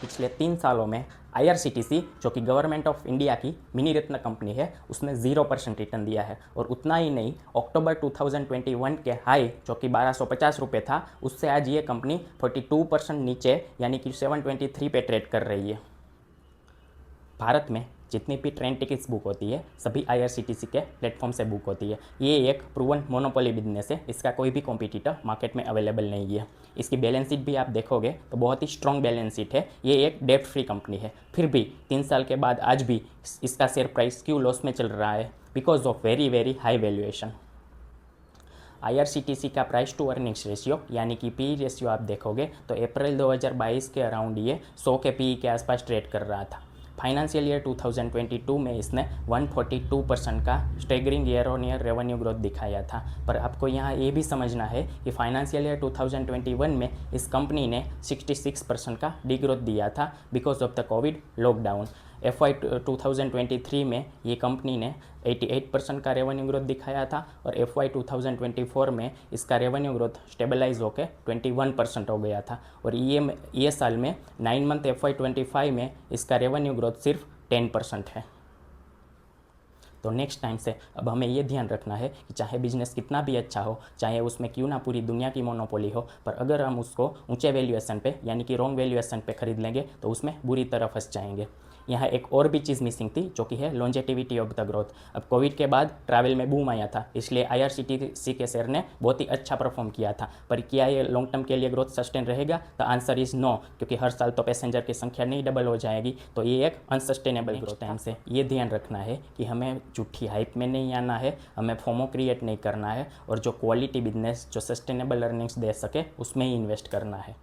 पिछले 3 सालों में IRCTC, जो कि गवर्नमेंट ऑफ इंडिया की मिनी रत्न कंपनी है, उसने 0% रिटर्न दिया है। और उतना ही नहीं, अक्टूबर 2021 के हाई जो कि 1250 रुपये था, उससे आज ये कंपनी 42% नीचे यानी कि 723 पे ट्रेड कर रही है। भारत में जितनी भी ट्रेन टिकट्स बुक होती है सभी IRCTC के प्लेटफॉर्म से बुक होती है। ये एक प्रूवन मोनोपोली बिजनेस है, इसका कोई भी कॉम्पिटिटर मार्केट में अवेलेबल नहीं है। इसकी बैलेंस शीट भी आप देखोगे तो बहुत ही स्ट्रॉन्ग बैलेंस शीट है। ये एक डेट फ्री कंपनी है, फिर भी 3 साल के बाद आज भी इसका शेयर प्राइस क्यों लॉस में चल रहा है? Because of very very high valuation. IRCTC का प्राइस टू अर्निंग्स रेशियो यानी कि पी रेशियो आप देखोगे तो अप्रैल 2022 के अराउंड ये 100 के पी के आसपास ट्रेड कर रहा था। फाइनेंशियल ईयर 2022 में इसने 142% का staggering year on year revenue growth दिखाया था। पर आपको यहाँ ये भी समझना है कि फाइनेंशियल ईयर 2021 में इस कंपनी ने 66% का डी ग्रोथ दिया था because of the Covid lockdown. FY 2023 में ये कंपनी ने 88% का रेवेन्यू ग्रोथ दिखाया था और FY 2024 में इसका रेवेन्यू ग्रोथ स्टेबलाइज होकर 21% हो गया था। और ये साल में 9 मंथ FY 25 में इसका रेवेन्यू ग्रोथ सिर्फ 10% है। तो नेक्स्ट टाइम से अब हमें ये ध्यान रखना है कि चाहे बिजनेस कितना भी अच्छा हो, चाहे उसमें क्यों ना पूरी दुनिया की मोनोपोली हो, पर अगर हम उसको ऊंचे वैल्यूएशन पे यानी कि रॉन्ग वैल्यूएशन पे खरीद लेंगे तो उसमें बुरी तरह फंस जाएंगे। यहाँ एक और भी चीज़ मिसिंग थी जो कि है लॉन्जेटिविटी ऑफ द ग्रोथ। अब कोविड के बाद ट्रैवल में बूम आया था, इसलिए IRCTC के शेयर ने बहुत ही अच्छा परफॉर्म किया था। पर क्या ये लॉन्ग टर्म के लिए ग्रोथ सस्टेन रहेगा? द आंसर इज़ नो, क्योंकि हर साल तो पैसेंजर की संख्या नहीं डबल हो जाएगी, तो ये एक अनसस्टेनेबल ग्रोथ टाइम से ये ध्यान रखना है कि हमें झूठी हाइप में नहीं आना है, हमें फोमो क्रिएट नहीं करना है और जो क्वालिटी बिजनेस जो सस्टेनेबल अर्निंग्स दे सके उसमें ही इन्वेस्ट करना है।